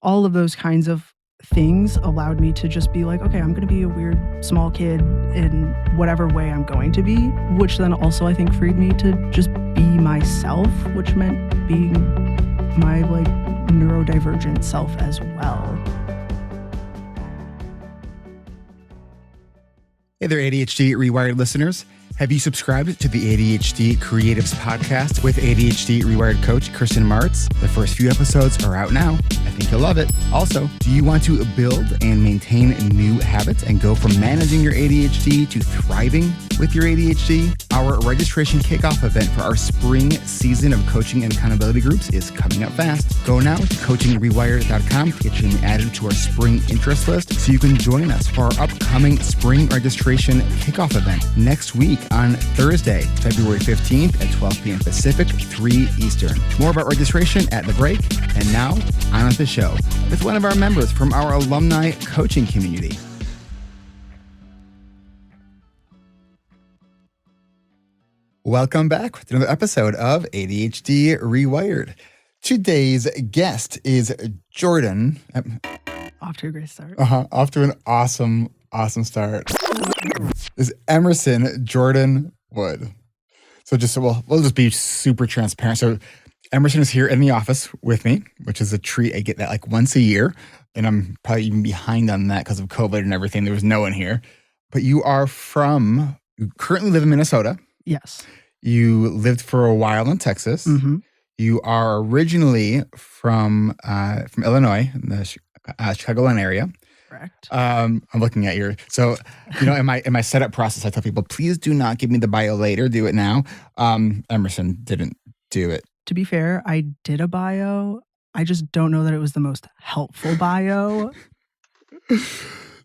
all of those kinds of things allowed me to just be like, okay, I'm going to be a weird small kid in whatever way I'm going to be, which then also I think freed me to just be myself, which meant being my like neurodivergent self as well. Hey there, ADHD reWired listeners. Have you subscribed to the ADHD Creatives podcast with ADHD reWired coach Kirsten Martz? The first few episodes are out now. I think you'll love it. Also, do you want to build and maintain new habits and go from managing your ADHD to thriving with your ADHD? Our registration kickoff event for our spring season of coaching and accountability groups is coming up fast. Go now to coachingrewired.com to get your name added to our spring interest list so you can join us for our upcoming spring registration kickoff event next week on Thursday, February 15th at 12 p.m. Pacific, 3 Eastern. More about registration at the break. And now, on with the show with one of our members from our alumni coaching community. Welcome back with another episode of ADHD reWired. Today's guest is Jordan. Off to a great start. Off to an awesome start. Is Emerson Jordan-Wood. So we'll just be super transparent. So Emerson is here in the office with me, which is a treat. I get that like once a year, and I'm probably even behind on that because of COVID and everything. There was no one here. But you currently live in Minnesota. Yes. You lived for a while in Texas. Mm-hmm. You are originally from Illinois, in the Chicagoland area. Correct. I'm looking at so in my setup process, I tell people, please do not give me the bio later. Do it now. Emerson didn't do it. To be fair, I did a bio. I just don't know that it was the most helpful bio.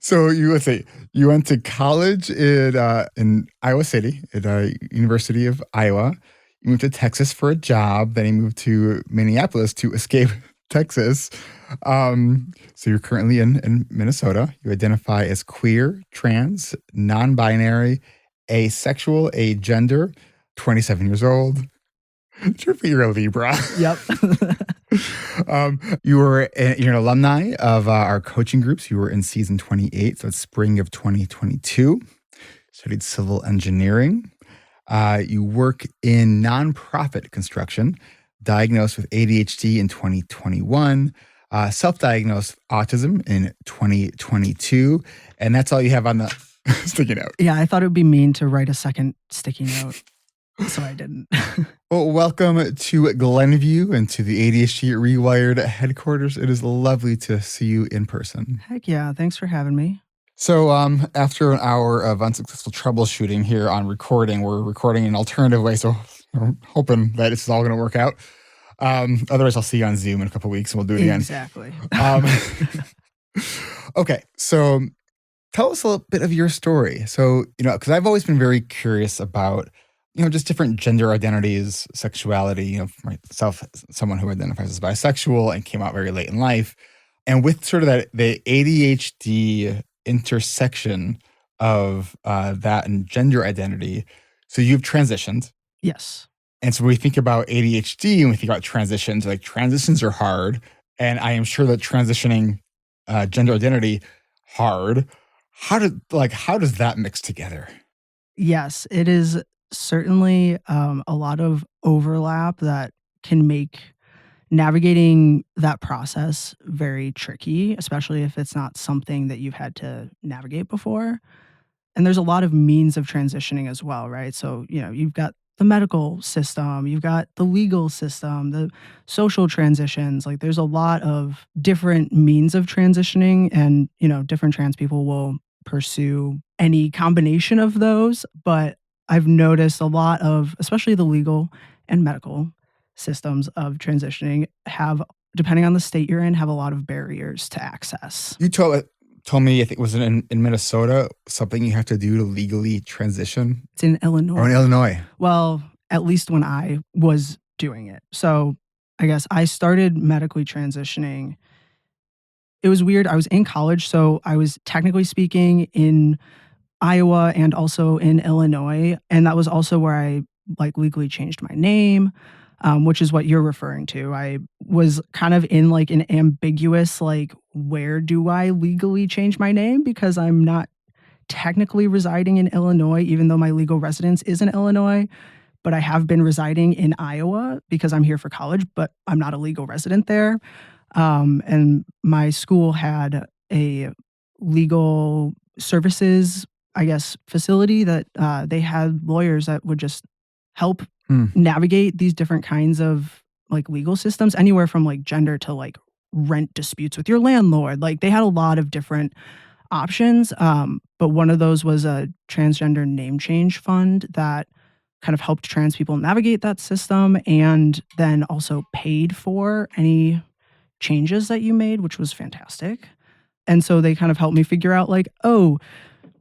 So you went to college in Iowa City at University of Iowa. You moved to Texas for a job. Then you moved to Minneapolis to escape Texas. So you're currently in Minnesota. You identify as queer, trans, non-binary, asexual, agender, 27 years old. You're a Libra. Yep. You're an alumni of our coaching groups. You were in season 28, so it's spring of 2022. Studied civil engineering. You work in nonprofit construction, diagnosed with ADHD in 2021, self-diagnosed autism in 2022, and that's all you have on the sticky note. Yeah, I thought it would be mean to write a second sticky note, so I didn't. Well, welcome to Glenview and to the ADHD reWired headquarters. It is lovely to see you in person. Heck yeah, thanks for having me. So after an hour of unsuccessful troubleshooting here on recording, we're recording in an alternative way, so I'm hoping that it's all going to work out. Otherwise, I'll see you on Zoom in a couple of weeks and we'll do it again. Exactly. Okay, so tell us a little bit of your story. So, because I've always been very curious about, just different gender identities, sexuality, myself, someone who identifies as bisexual and came out very late in life. And with sort of the ADHD intersection of that and gender identity, so you've transitioned. Yes. And so when we think about ADHD and we think about transitions, like transitions are hard. And I am sure that transitioning gender identity hard. How does that mix together? Yes, it is certainly a lot of overlap that can make navigating that process very tricky, especially if it's not something that you've had to navigate before. And there's a lot of means of transitioning as well, right? So, you've got the medical system, you've got the legal system, the social transitions. Like there's a lot of different means of transitioning, and, different trans people will pursue any combination of those. But I've noticed a lot of, especially the legal and medical systems of transitioning have, depending on the state you're in, have a lot of barriers to access. You told me, I think it was in Minnesota, something you have to do to legally transition. It's in Illinois. Or in Illinois. Well, at least when I was doing it. So I guess I started medically transitioning. It was weird. I was in college, so I was technically speaking in Iowa and also in Illinois. And that was also where I legally changed my name. which is what you're referring to. I was kind of in like an ambiguous, like, where do I legally change my name? Because I'm not technically residing in Illinois, even though my legal residence is in Illinois, but I have been residing in Iowa because I'm here for college, but I'm not a legal resident there. And my school had a legal services, I guess, facility that they had lawyers that would just help navigate these different kinds of like legal systems, anywhere from like gender to like rent disputes with your landlord. Like they had a lot of different options. But one of those was a transgender name change fund that kind of helped trans people navigate that system and then also paid for any changes that you made, which was fantastic. And so they kind of helped me figure out like, oh,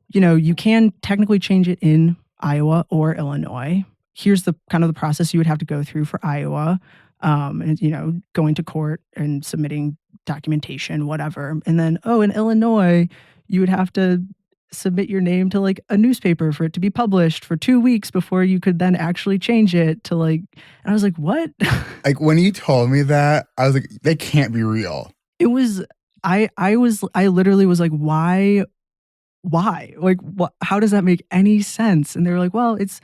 you can technically change it in Iowa or Illinois. Here's the kind of the process you would have to go through for Iowa, and going to court and submitting documentation, whatever. And then, in Illinois, you would have to submit your name to like a newspaper for it to be published for 2 weeks before you could then actually change it to like, and I was like, what? Like when you told me that, I was like, they can't be real. It was, I literally was like, why? Like, what, how does that make any sense? And they were like, well, it's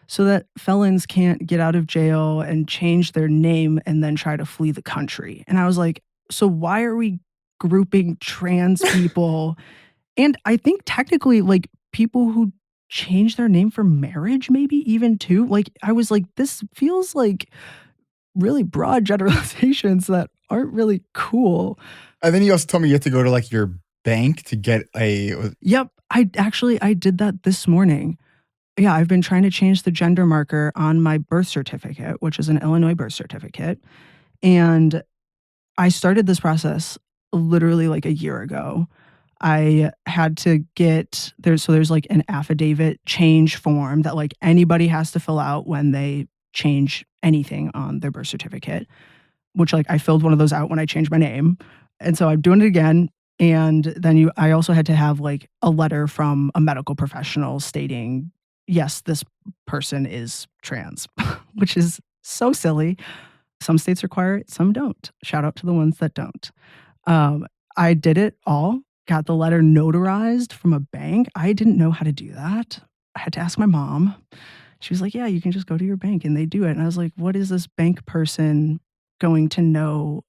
so that felons can't get out of jail and change their name and then try to flee the country. And I was like, so why are we grouping trans people? And I think technically, like, people who change their name for marriage, maybe even too. Like, I was like, this feels like really broad generalizations that aren't really cool. And then you also told me you have to go to like your bank to get Yep. I did that this morning. Yeah, I've been trying to change the gender marker on my birth certificate, which is an Illinois birth certificate. And I started this process literally like a year ago. I had to get there's like an affidavit change form that like anybody has to fill out when they change anything on their birth certificate, which like I filled one of those out when I changed my name. And so I'm doing it again. And then I also had to have like a letter from a medical professional stating, yes, this person is trans, which is so silly. Some states require it, some don't. Shout out to the ones that don't. I did it all, got the letter notarized from a bank. I didn't know how to do that. I had to ask my mom. She was like, yeah, you can just go to your bank and they do it. And I was like, what is this bank person going to know?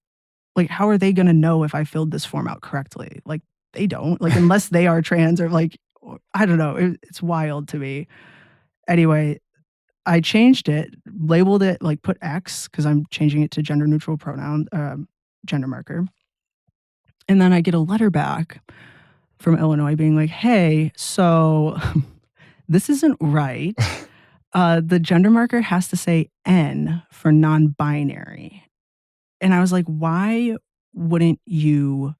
Like, how are they going to know if I filled this form out correctly? Like, they don't. Like, unless they are trans or like, I don't know. It's wild to me. Anyway, I changed it, labeled it, like put X because I'm changing it to gender neutral pronoun, gender marker. And then I get a letter back from Illinois being like, hey, so this isn't right. The gender marker has to say N for non-binary. And I was like, why wouldn't you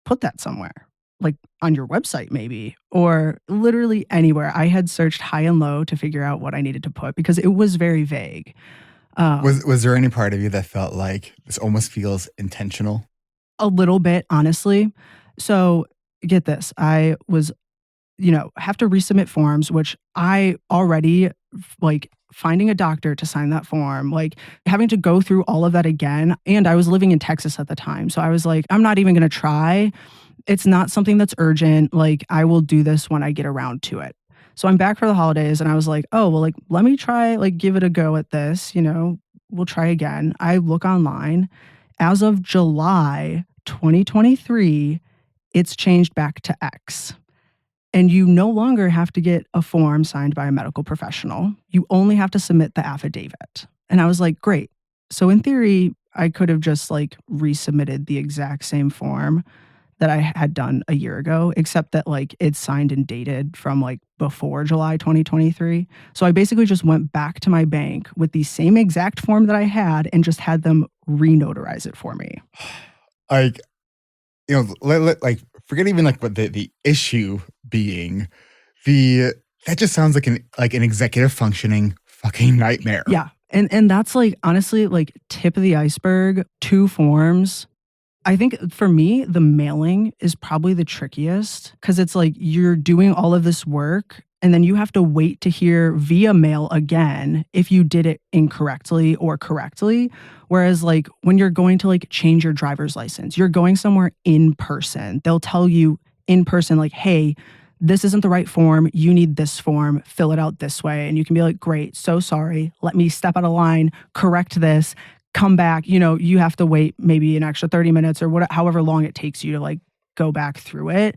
put that somewhere? Like on your website maybe, or literally anywhere. I had searched high and low to figure out what I needed to put because it was very vague. Was there any part of you that felt like this almost feels intentional? A little bit, honestly. So get this, I was, have to resubmit forms, which I already like finding a doctor to sign that form, like having to go through all of that again. And I was living in Texas at the time. So I was like, I'm not even going to try. It's not something that's urgent. Like I will do this when I get around to it. So I'm back for the holidays and I was like, oh, well, like, let me try, like, give it a go at this, we'll try again. I look online. As of July 2023, it's changed back to X. And you no longer have to get a form signed by a medical professional. You only have to submit the affidavit. And I was like, great. So in theory, I could have just like resubmitted the exact same form that I had done a year ago, except that like it's signed and dated from like before July 2023. So I basically just went back to my bank with the same exact form that I had and just had them re-notarize it for me. Like, like forget even like what the issue being, that just sounds like an executive functioning fucking nightmare. Yeah. And that's like, honestly, like tip of the iceberg, 2 forms. I think for me, the mailing is probably the trickiest because it's like you're doing all of this work and then you have to wait to hear via mail again if you did it incorrectly or correctly. Whereas like when you're going to like change your driver's license, you're going somewhere in person. They'll tell you in person like, hey, this isn't the right form. You need this form. Fill it out this way. And you can be like, great, so sorry. Let me step out of line, correct this, come back. You know, you have to wait maybe an extra 30 minutes or whatever, however long it takes you to like go back through it.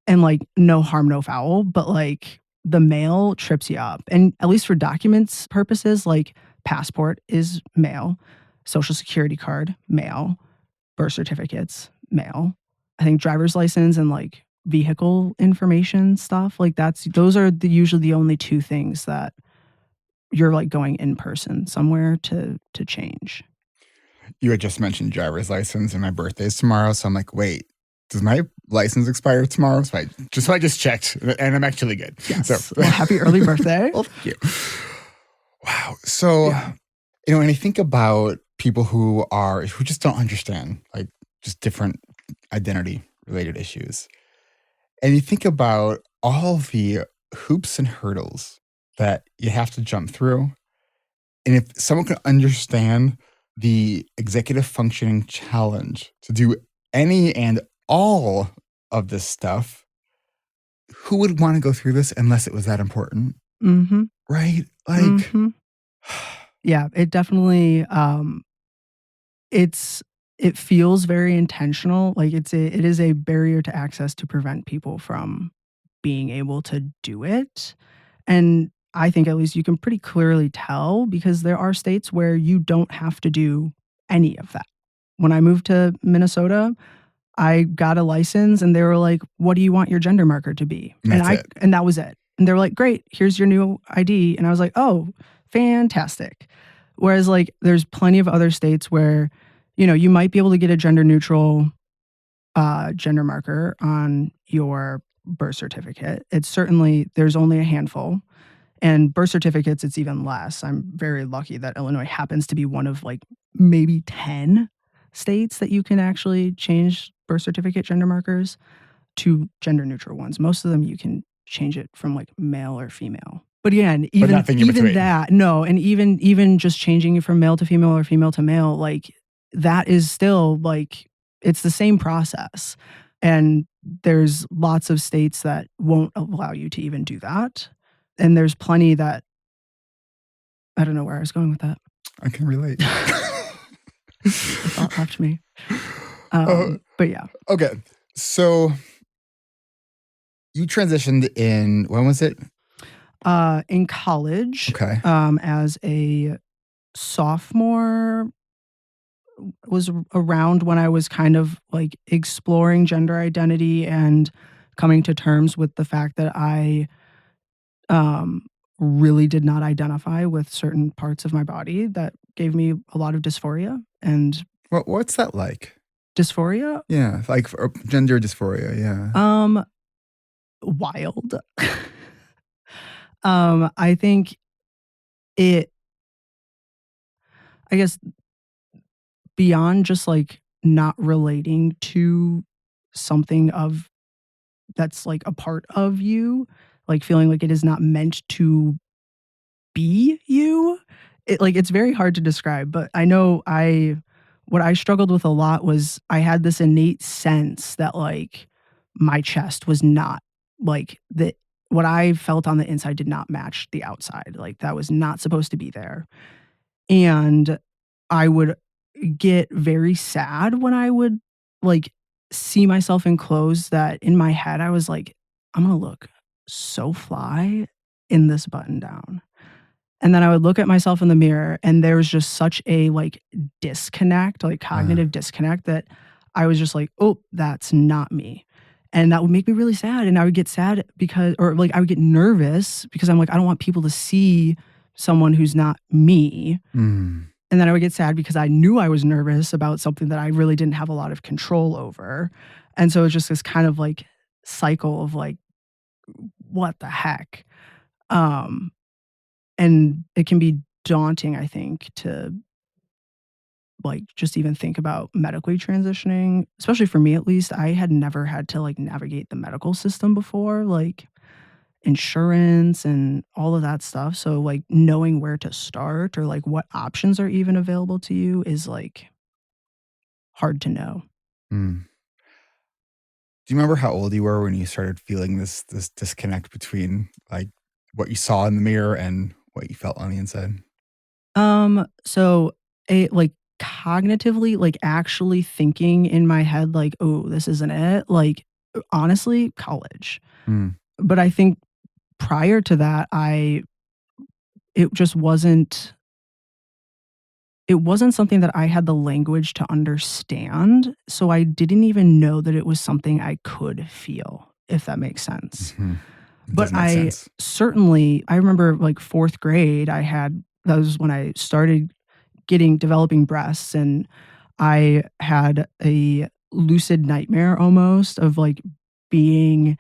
And like no harm, no foul. But like the mail trips you up. And at least for documents purposes, like passport is mail, social security card, mail, birth certificates, mail. I think driver's license and like vehicle information stuff, like those are usually the only two things that you're like going in person somewhere to change. You had just mentioned driver's license, and my birthday's tomorrow, so I'm like, wait, does my license expire tomorrow? So I just checked, and I'm actually good. Yes. So, well, happy early birthday. Well, thank you. Wow. So, when I think about people who just don't understand, like just different identity related issues, and you think about all the hoops and hurdles that you have to jump through, and if someone can understand the executive functioning challenge to do any and all of this stuff, who would want to go through this unless it was that important? Mm-hmm. Right? Like, mm-hmm. Yeah, it definitely, it feels very intentional. Like it is a barrier to access to prevent people from being able to do it. And I think at least you can pretty clearly tell because there are states where you don't have to do any of that. When I moved to Minnesota, I got a license and they were like, what do you want your gender marker to be? And that was it. And they were like, great, here's your new ID. And I was like, oh, fantastic. Whereas like there's plenty of other states where, you know, you might be able to get a gender neutral gender marker on your birth certificate. It's certainly, there's only a handful. And birth certificates, it's even less. I'm very lucky that Illinois happens to be one of like maybe 10 states that you can actually change birth certificate gender markers to gender neutral ones. Most of them you can change it from like male or female. But again, even that, no, and even just changing it from male to female or female to male, like that is still like it's the same process. And there's lots of states that won't allow you to even do that. And there's plenty that I don't know where I was going with that. I can relate. The thought left me. But yeah. Okay. So you transitioned in, when was it? In college. Okay. As a sophomore, was around when I was kind of like exploring gender identity and coming to terms with the fact that I really did not identify with certain parts of my body that gave me a lot of dysphoria. And what's that like? Dysphoria? Yeah, like gender dysphoria. Yeah. Wild. I think I guess beyond just like not relating to something of that's like a part of you, like feeling like it is not meant to be you. It's very hard to describe, but I know what I struggled with a lot was I had this innate sense that like my chest was not like that. What I felt on the inside did not match the outside. Like that was not supposed to be there. And I would get very sad when I would like see myself in clothes that in my head I was like, I'm going to look so fly in this button down. And then I would look at myself in the mirror and there was just such a like disconnect, like cognitive disconnect that I was just like, oh, that's not me. And that would make me really sad. And I would get sad I would get nervous because I'm like, I don't want people to see someone who's not me. Mm. And then I would get sad because I knew I was nervous about something that I really didn't have a lot of control over. And so it's just this kind of like cycle of like, what the heck? And it can be daunting, I think, to like just even think about medically transitioning, especially for me at least. I had never had to like navigate the medical system before. Like insurance and all of that stuff. So, like, knowing where to start or, like, what options are even available to you is, like, hard to know. Mm. Do you remember how old you were when you started feeling this disconnect between, like, what you saw in the mirror and what you felt on the inside? So like cognitively, like actually thinking in my head, like, oh, this isn't it. Like, honestly, college. Mm, But I think prior to that, it just wasn't something that I had the language to understand. So I didn't even know that it was something I could feel, if that makes sense. mhm. It But does make sense. I remember like fourth grade, that was when I started developing breasts, and I had a lucid nightmare almost of, like, being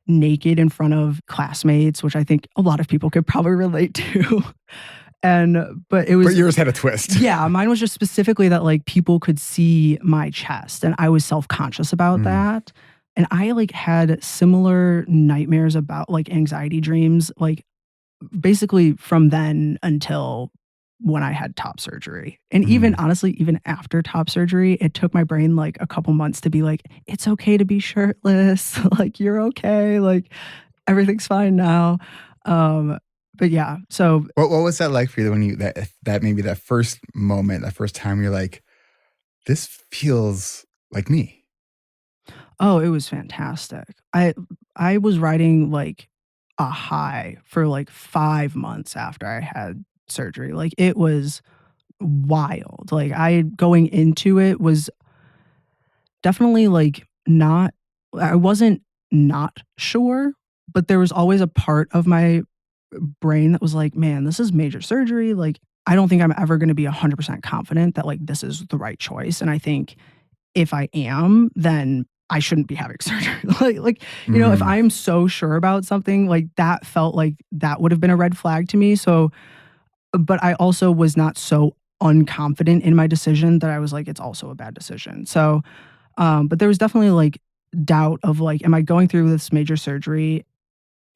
naked in front of classmates, which I think a lot of people could probably relate to. But it But was yours had a twist. yeah, mine was just specifically that, like, people could see my chest, and I was self-conscious about Mm, that, and I, like, had similar nightmares about, like, anxiety dreams, like, basically from then until when I had top surgery. And even mm, honestly, even after top surgery, it took my brain like a couple months to be like, it's okay to be shirtless. Like, you're okay. Like, everything's fine now. Um, but yeah, so what was that like for you when you that maybe that first moment, that first time you're like, "This feels like me?" oh, it was fantastic. I was riding like a high for like 5 months after I had surgery. Like, it was wild. Like, I going into it was definitely, like, not I wasn't not sure, but there was always a part of my brain that was like, "Man, this is major surgery, like, I don't think I'm ever gonna be 100% confident that, like, this is the right choice, and I think if I am, then I shouldn't be having surgery." If Mm, I'm so sure about something, like, that felt like that would have been a red flag to me, so but I also was not so unconfident in my decision that I was like, "It's also a bad decision." So but there was definitely, like, doubt of, like, am I going through this major surgery?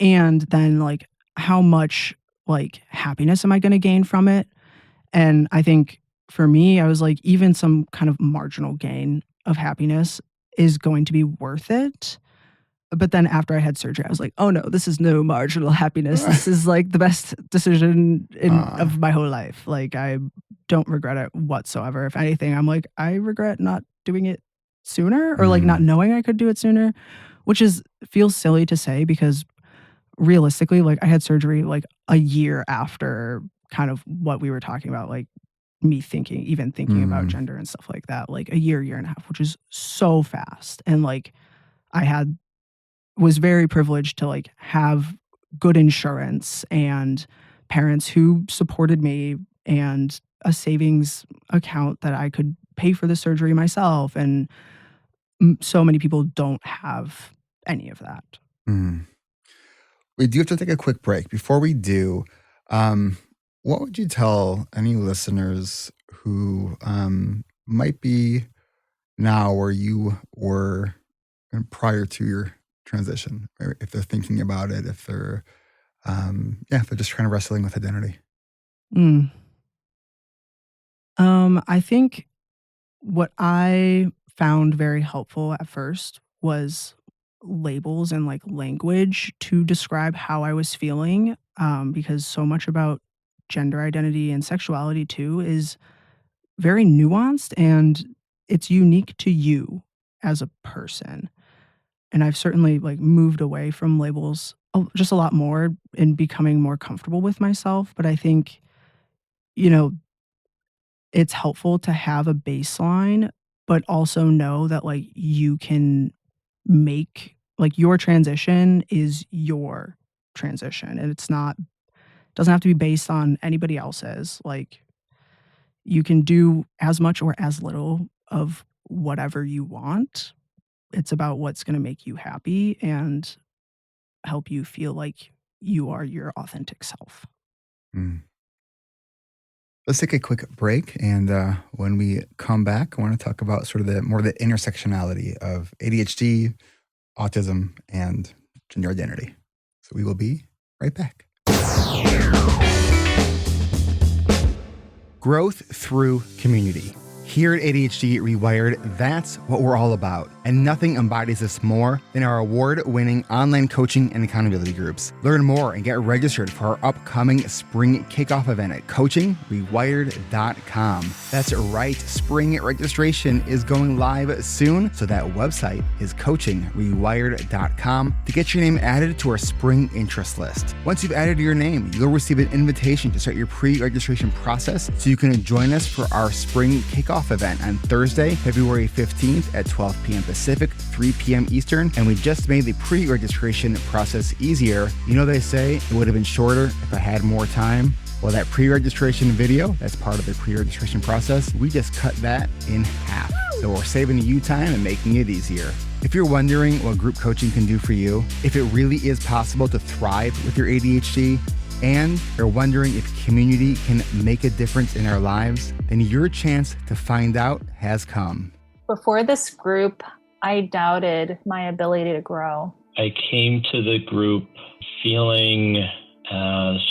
And then, like, how much, like, happiness am I gonna gain from it? And I think for me, I was like, even some kind of marginal gain of happiness is going to be worth it. But then after I had surgery, I was like, "Oh, no, this is no marginal happiness. This is, like, the best decision uh, of my whole life." Like, I don't regret it whatsoever. If anything, I'm like, I regret not doing it sooner or, like, not mm, knowing I could do it sooner, which is feels silly to say because realistically, like, I had surgery, like, a year after kind of what we were talking about, like, me thinking about mm, gender and stuff like that, like, a year and a half, which is so fast, and, like, I had was very privileged to, like, have good insurance and parents who supported me and a savings account that I could pay for the surgery myself, and so many people don't have any of that. mm. We do have to take a quick break. Before we do, um, what would you tell any listeners who might be now where you were prior to your transition, or if they're thinking about it, if they're yeah, if they're just trying to wrestling with identity? Mm. I think what I found very helpful at first was labels and, like, language to describe how I was feeling, because so much about gender identity and sexuality too is very nuanced, and it's unique to you as a person. And I've certainly, like, moved away from labels just a lot more in becoming more comfortable with myself, but I think, you know, it's helpful to have a baseline, but also know that, like, you can make like, your transition is your transition, and it's not doesn't have to be based on anybody else's. Like, you can do as much or as little of whatever you want. It's about what's gonna make you happy and help you feel like you are your authentic self. Mm. Let's take a quick break, and when we come back, I want to talk about sort of the more the intersectionality of ADHD, autism, and gender identity. So we will be right back. Growth through community. Here at ADHD reWired, that's what we're all about. And nothing embodies this more than our award-winning online coaching and accountability groups. Learn more and get registered for our upcoming spring kickoff event at coachingrewired.com. That's right, spring registration is going live soon, so that website is coachingrewired.com to get your name added to our spring interest list. Once you've added your name, you'll receive an invitation to start your pre-registration process so you can join us for our spring kickoff event on Thursday, February 15th at 12 p.m. Pacific, 3 p.m. Eastern, and we just made the pre-registration process easier. You know, they say it would have been shorter if I had more time. Well, that pre-registration video, that's part of the pre-registration process, we just cut that in half. So we're saving you time and making it easier. If you're wondering what group coaching can do for you, if it really is possible to thrive with your ADHD, and you're wondering if community can make a difference in our lives, then your chance to find out has come. Before this group, I doubted my ability to grow. I came to the group feeling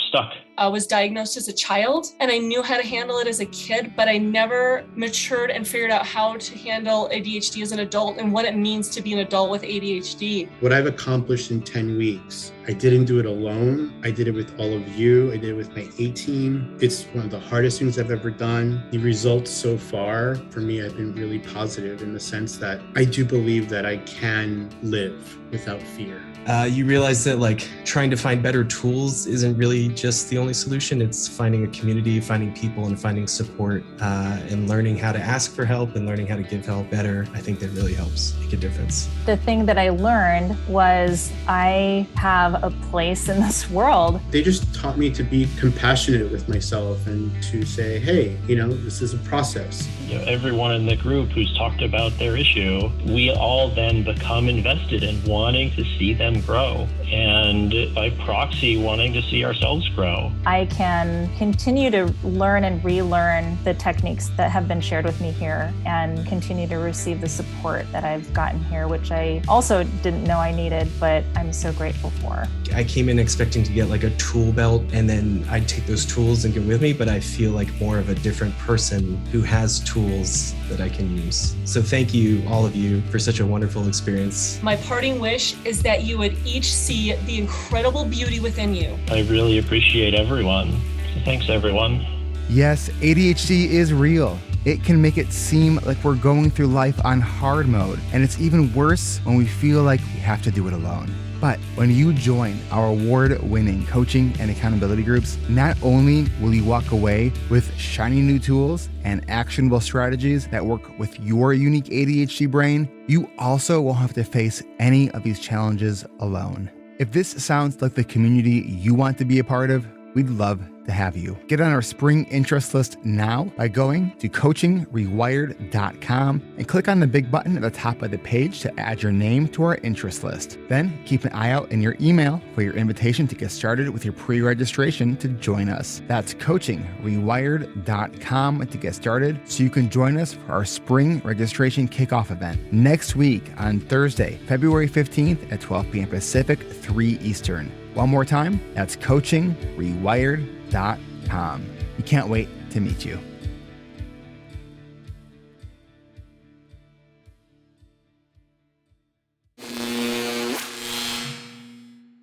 stuck. I was diagnosed as a child and I knew how to handle it as a kid, but I never matured and figured out how to handle ADHD as an adult and what it means to be an adult with ADHD. What I've accomplished in 10 weeks, I didn't do it alone. I did it with all of you. I did it with my A team. It's one of the hardest things I've ever done. The results so far, for me, have been really positive in the sense that I do believe that I can live without fear. You realize that trying to find better tools isn't really just the only solution. It's finding a community, finding people, and finding support, and learning how to ask for help and learning how to give help better. I think that really helps make a difference. The thing that I learned was I have a place in this world. They just taught me to be compassionate with myself and to say, hey, this is a process. Everyone in the group who's talked about their issue, we all then become invested in wanting to see them grow, and by proxy, wanting to see ourselves grow. I can continue to learn and relearn the techniques that have been shared with me here and continue to receive the support that I've gotten here, which I also didn't know I needed, but I'm so grateful for. I came in expecting to get a tool belt and then I'd take those tools and get with me, but I feel like more of a different person who has tools that I can use. So thank you, all of you, for such a wonderful experience. My parting wish is that you would each see the incredible beauty within you. I really appreciate everyone. So thanks, everyone. Yes, ADHD is real. It can make it seem like we're going through life on hard mode, and it's even worse when we feel like we have to do it alone. But when you join our award-winning coaching and accountability groups, not only will you walk away with shiny new tools and actionable strategies that work with your unique ADHD brain, you also won't have to face any of these challenges alone. If this sounds like the community you want to be a part of, we'd love to have you. Get on our spring interest list now by going to coachingrewired.com and click on the big button at the top of the page to add your name to our interest list. Then keep an eye out in your email for your invitation to get started with your pre-registration to join us. That's coachingrewired.com to get started so you can join us for our spring registration kickoff event next week on Thursday, February 15th at 12 p.m. Pacific, 3 Eastern. One more time, that's coachingrewired.com. We can't wait to meet you.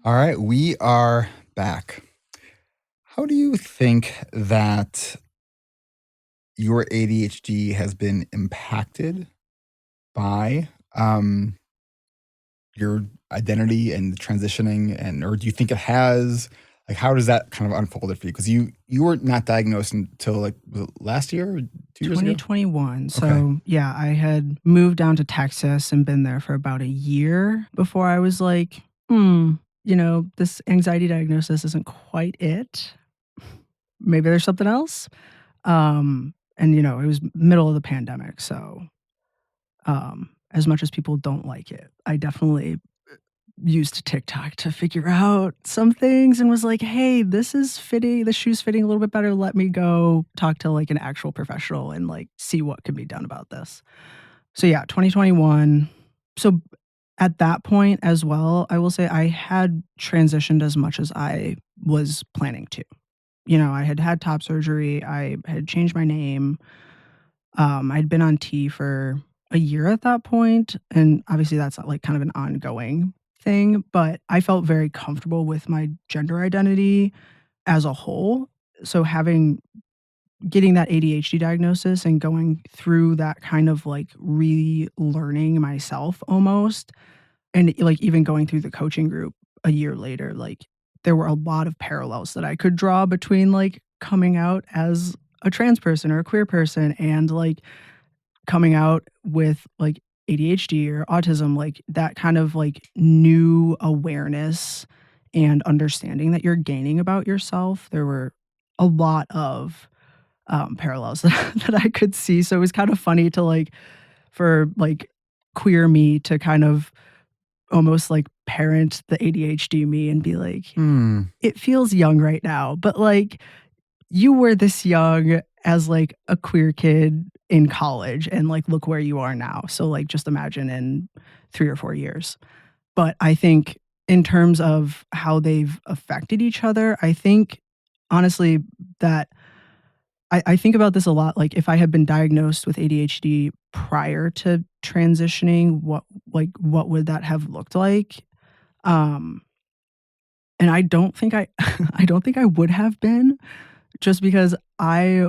All right, we are back. How do you think that your ADHD has been impacted by your identity and transitioning, or do you think it has? How does that kind of unfolded for you? Because you were not diagnosed until last year, or 2 years ago? 2021. So Okay. yeah, I had moved down to Texas and been there for about a year before I was like, this anxiety diagnosis isn't quite it. Maybe there's something else. And it was middle of the pandemic. So as much as people don't like it, I definitely used TikTok to figure out some things and was like, hey, this shoe's fitting a little bit better. Let me go talk to an actual professional and see what can be done about this. So yeah, 2021. So at that point as well, I will say I had transitioned as much as I was planning to. I had had top surgery, I had changed my name, I'd been on T for a year at that point, and obviously that's not, like, kind of an ongoing thing, but I felt very comfortable with my gender identity as a whole. So getting that ADHD diagnosis and going through that kind of, like, relearning myself almost, and, like, even going through the coaching group a year later, like, there were a lot of parallels that I could draw between, like, coming out as a trans person or a queer person and, like, coming out with, like, ADHD or autism, like, that kind of, like, new awareness and understanding that you're gaining about yourself. There were a lot of, parallels that I could see, so it was kind of funny to, like, for, like, queer me to kind of almost, like, parent the ADHD me and be like, Hmm. "It feels young right now, but, like, you were this young as, like, a queer kid in college, and, like, look where you are now. So, like, just imagine in 3 or 4 years." But I think in terms of how they've affected each other, I think honestly that I think about this a lot, like, if I had been diagnosed with ADHD prior to transitioning, what would that have looked like? Um, and I don't think I I don't think I would have been, just because I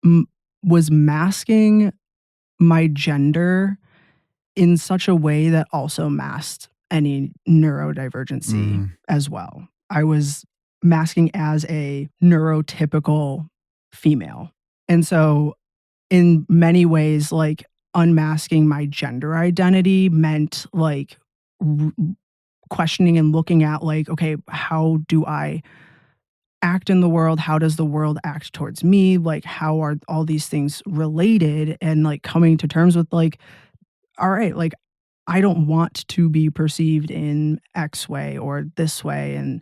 m was masking my gender in such a way that also masked any neurodivergency Mm. as well. I was masking as a neurotypical female. And so in many ways, like, unmasking my gender identity meant, like, r questioning and looking at, like, okay, how do I act in the world? How does the world act towards me? Like, how are all these things related? And, like, coming to terms with, like, all right, like, I don't want to be perceived in X way or this way, and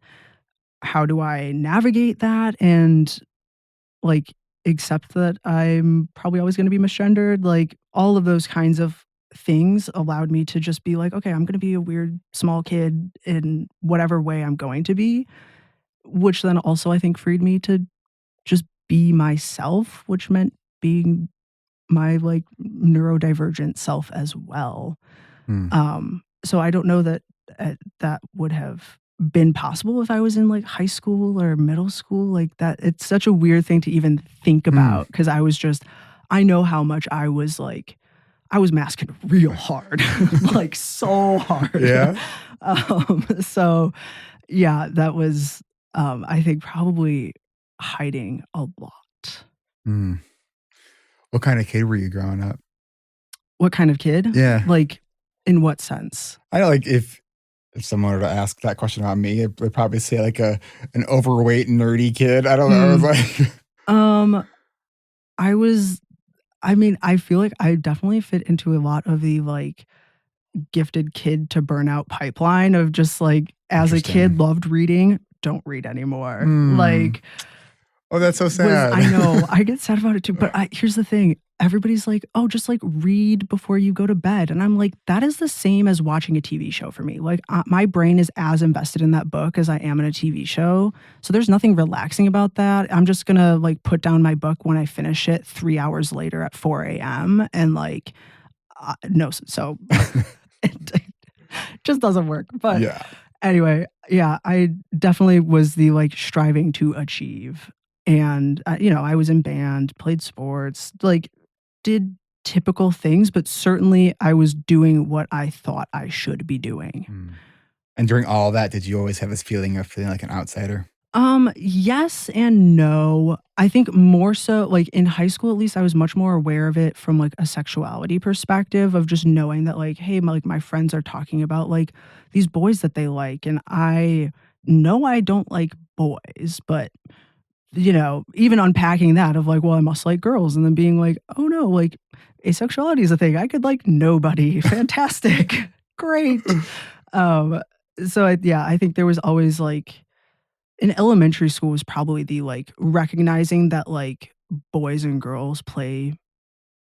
how do I navigate that and, like, accept that I'm probably always gonna be misgendered? Like, all of those kinds of things allowed me to just be like, "Okay, I'm gonna be a weird small kid in whatever way I'm going to be," which then also I think freed me to just be myself, which meant being my, like, neurodivergent self as well. Hmm. So I don't know that, that would have been possible if I was in, like, high school or middle school, like, that it's such a weird thing to even think Hmm. about because I know how much I was masking real hard, like, so hard. Yeah. So, yeah, that was, I think probably hiding a lot. Hmm. What kind of kid were you growing up? What kind of kid? Yeah. Like, in what sense? I know, like, if someone were to ask that question about me, I'd probably say, like, an overweight, nerdy kid. I don't know. Hmm. Like, Um, I was I mean, I feel like I definitely fit into a lot of the, like, gifted kid to burnout pipeline of just, like, as a interesting. kid, loved reading, don't read anymore. Hmm. Like, Oh, that's so was sad. I know, I get sad about it too, but here's the thing, everybody's like, "Oh, just, like, read before you go to bed," and I'm like, "That is the same as watching a TV show for me." Like, my brain is as invested in that book as I am in a TV show, so there's nothing relaxing about that. I'm just gonna, like, put down my book when I finish it 3 hours later at 4 AM and, like, no, so it just doesn't work, but Yeah. anyway, yeah, I definitely was the, like, striving to achieve, and, I was in band, played sports, like, did typical things, but certainly I was doing what I thought I should be doing. Hmm. And during all that, did you always have this feeling of feeling like an outsider? Yes and no. I think more so, like, in high school, at least, I was much more aware of it from, like, a sexuality perspective of just knowing that, like, hey, my friends are talking about, like, these boys that they like, and I know I don't like boys, but, even unpacking that of, like, well, I must like girls, and then being like, "Oh, no, like, asexuality is a thing. I could like nobody. Fantastic. Great." Um, so I think there was always, like, in elementary school was probably the, like, recognizing that, like, boys and girls play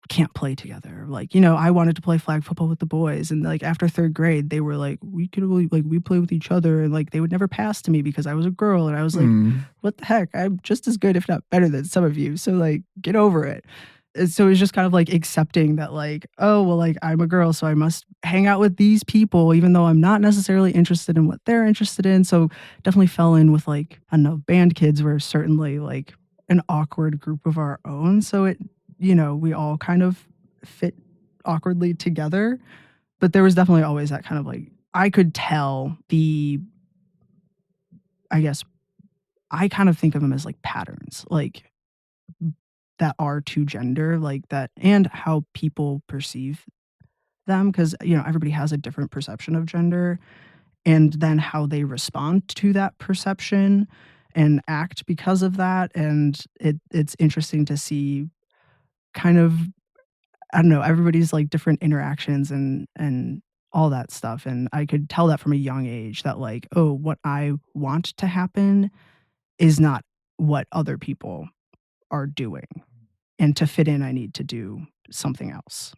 can't play together. Like, I wanted to play flag football with the boys, and like after 3rd grade, they were like, we could really like we play with each other, and like they would never pass to me because I was a girl, and I was like, what the heck? I'm just as good, if not better, than some of you. So like, get over it. And so it's just kind of like accepting that, like, oh well, like I'm a girl, so I must hang out with these people, even though I'm not necessarily interested in what they're interested in. So definitely fell in with, like, I don't know, band kids were certainly like an awkward group of our own. So we all kind of fit awkwardly together. But there was definitely always that kind of like, I could tell I guess, I kind of think of them as like patterns, like that are to gender, like that, and how people perceive them. Cause, everybody has a different perception of gender, and then how they respond to that perception and act because of that. And it's interesting to see kind of, I don't know, everybody's like different interactions and all that stuff. And I could tell that from a young age that, like, oh, what I want to happen is not what other people are doing. And to fit in, I need to do something else.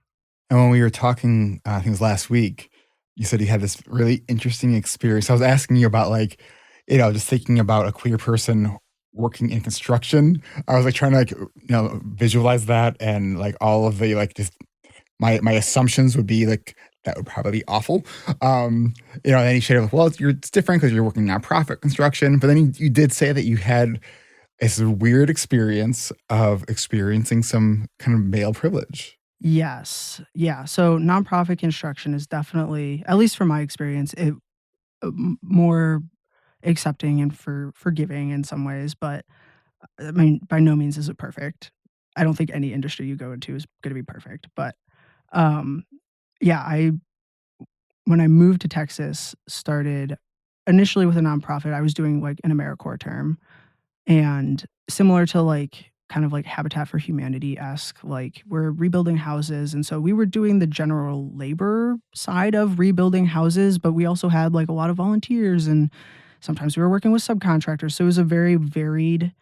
And when we were talking, I think it was last week, you said you had this really interesting experience. I was asking you about, like, just thinking about a queer person working in construction. I was like trying to, like, visualize that, and like all of the, like, just my assumptions would be like that would probably be awful. Then you shared, like, well, it's different because you're working nonprofit construction. But then you did say that you had this weird experience of experiencing some kind of male privilege. Yes. Yeah. So nonprofit construction is definitely, at least from my experience, more accepting and forgiving in some ways. But I mean, by no means is it perfect. I don't think any industry you go into is going to be perfect. But um, yeah, when I moved to Texas, started initially with a nonprofit. I was doing like an AmeriCorps term, and similar to like kind of like Habitat for Humanity-esque, like we're rebuilding houses. And so we were doing the general labor side of rebuilding houses, but we also had like a lot of volunteers, and sometimes we were working with subcontractors. So it was a very varied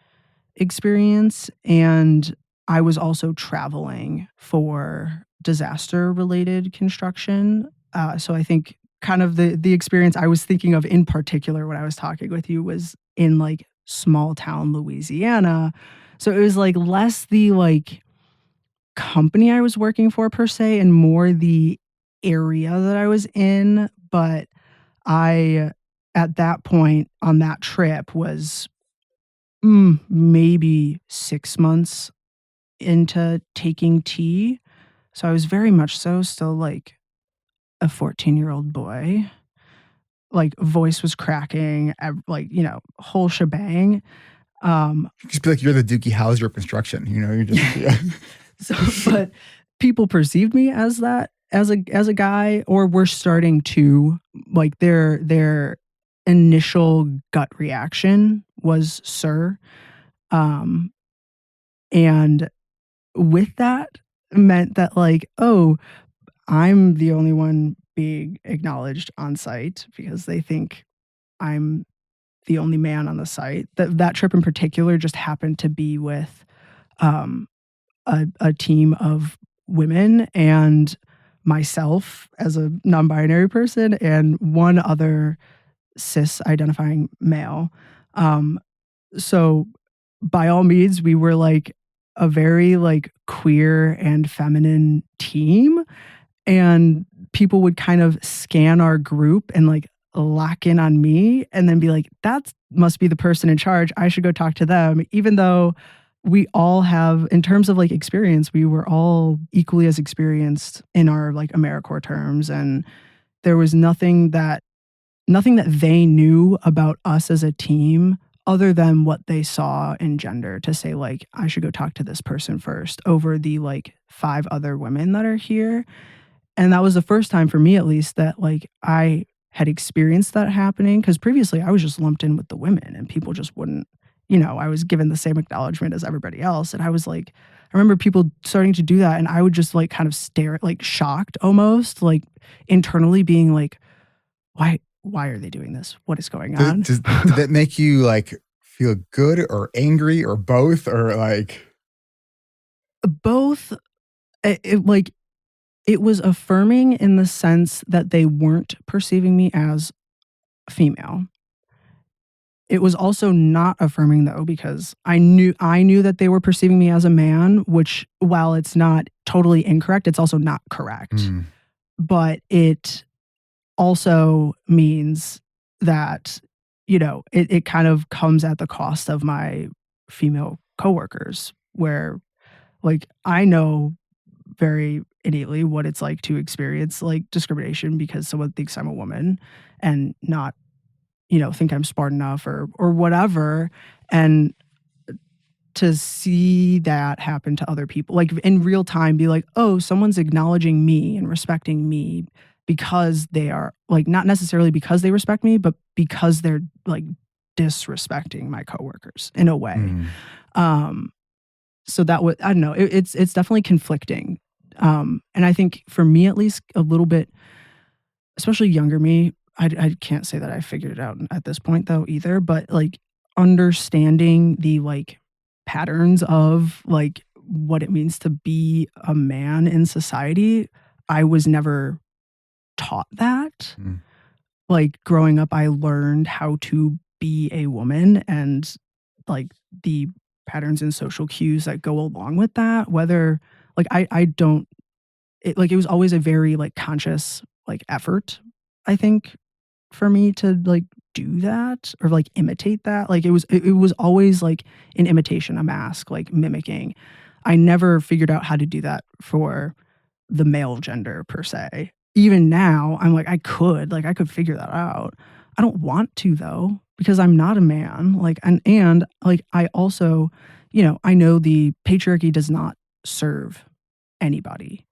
experience. And I was also traveling for disaster related construction. So I think kind of the experience I was thinking of in particular when I was talking with you was in like small town Louisiana. So it was like less the like company I was working for per se, and more the area that I was in. But I, at that point on that trip, was maybe 6 months into taking tea. So I was very much so still like a 14-year-old boy. Like voice was cracking, like, whole shebang. Just be like, you're the Dookie Howser of construction. You're just, yeah. So, but people perceived me as that, as a guy, or were starting to, like, their initial gut reaction was sir. And with that meant that, like, oh, I'm the only one being acknowledged on site because they think I'm the only man on the site. That trip in particular just happened to be with a team of women and myself as a non-binary person and one other cis identifying male. So by all means, we were like a very like queer and feminine team, and people would kind of scan our group and like lock in on me and then be like, that must be the person in charge. I should go talk to them. Even though we all have, in terms of like experience, we were all equally as experienced in our like AmeriCorps terms. And there was nothing that they knew about us as a team other than what they saw in gender to say like, I should go talk to this person first over the like 5 other women that are here. And that was the first time for me, at least, that like I had experienced that happening, because previously I was just lumped in with the women and people just wouldn't, I was given the same acknowledgement as everybody else. And I was like, I remember people starting to do that, and I would just like kind of stare, like shocked almost, like internally being like, why are they doing this? What is going on? Did that make you like feel good or angry or both, or like? Both. it was affirming in the sense that they weren't perceiving me as female. It was also not affirming though, because I knew that they were perceiving me as a man, which while it's not totally incorrect, it's also not correct. Mm. But it also means that, it kind of comes at the cost of my female coworkers, where like I know very innately what it's like to experience like discrimination because someone thinks I'm a woman and not, think I'm smart enough or whatever. And to see that happen to other people, like in real time, be like, oh, someone's acknowledging me and respecting me because they are like, not necessarily because they respect me, but because they're like disrespecting my coworkers in a way. Mm. So that was, I don't know, it's definitely conflicting. And I think for me, at least a little bit, especially younger me, I can't say that I figured it out at this point though either, but like understanding the like patterns of like what it means to be a man in society, I was never taught that. Mm. Like growing up, I learned how to be a woman and like the patterns and social cues that go along with that, whether like I don't it like it was always a very like conscious like effort, I think, for me to like do that or like imitate that. Like it was always like an imitation, a mask, like mimicking. I never figured out how to do that for the male gender per se. Even now, I'm like I could figure that out. I don't want to though, because I'm not a man. Like and like I also, I know the patriarchy does not serve anybody.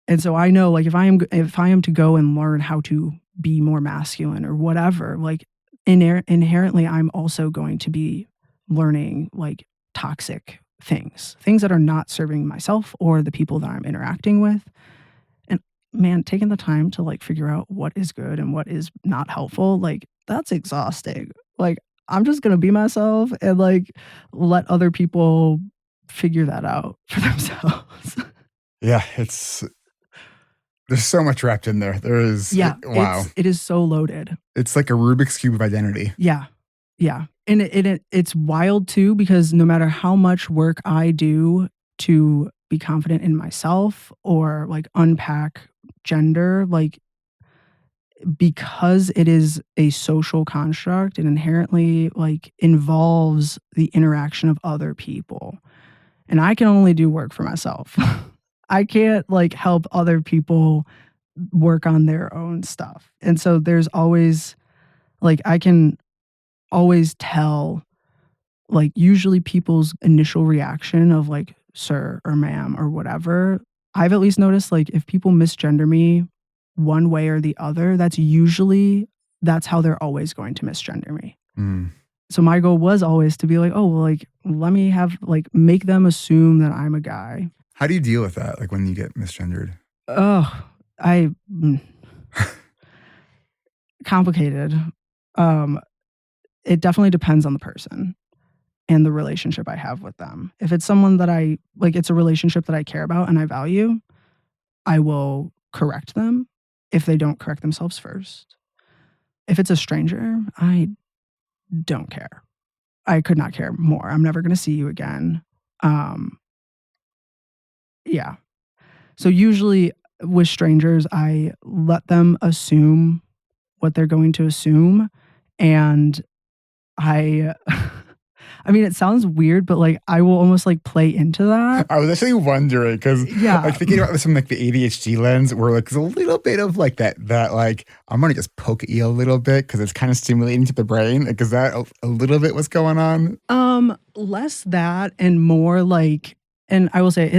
And so I know like if I am to go and learn how to be more masculine or whatever, like inherently I'm also going to be learning like toxic things that are not serving myself or the people that I'm interacting with. And man, taking the time to like figure out what is good and what is not helpful, like that's exhausting. Like I'm just going to be myself and like let other people figure that out for themselves. Yeah, there's so much wrapped in there. There is, Yeah, wow. it is so loaded. It's like a Rubik's Cube of identity. Yeah, yeah. And it's wild too, because no matter how much work I do to be confident in myself or like unpack gender, like because it is a social construct, it inherently like involves the interaction of other people. And I can only do work for myself. I can't like help other people work on their own stuff. And so there's always like I can always tell like usually people's initial reaction of like sir or ma'am or whatever. I've at least noticed like if people misgender me one way or the other, that's how they're always going to misgender me. Mm. So my goal was always to be like, oh, well, like let me have like make them assume that I'm a guy. How do you deal with that? Like when you get misgendered? Oh, complicated. It definitely depends on the person and the relationship I have with them. If it's someone that it's a relationship that I care about and I value, I will correct them if they don't correct themselves first. If it's a stranger, I don't care. I could not care more. I'm never going to see you again. Yeah. So usually with strangers, I let them assume what they're going to assume. And I mean, it sounds weird, but like I will almost like play into that. I was actually wondering because Yeah. like thinking about this from like the ADHD lens where like there's a little bit of like that like I'm going to just poke at you a little bit because it's kind of stimulating to the brain. Like, is that a little bit what's going on? Less that and more like, and I will say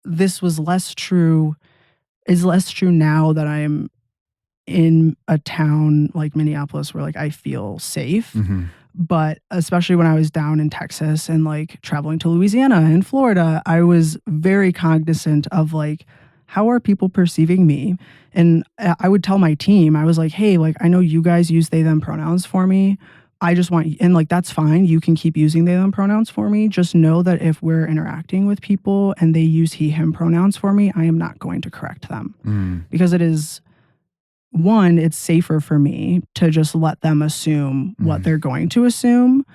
this was less true, is less true now that I am in a town like Minneapolis where like I feel safe. Mm-hmm. But especially when I was down in Texas and like traveling to Louisiana and Florida, I was very cognizant of like, how are people perceiving me? And I would tell my team, I was like, hey, like, I know you guys use they, them pronouns for me. I just want, and like, that's fine. You can keep using they, them pronouns for me. Just know that if we're interacting with people and they use he, him pronouns for me, I am not going to correct them because it is, one, it's safer for me to just let them assume what they're going to assume.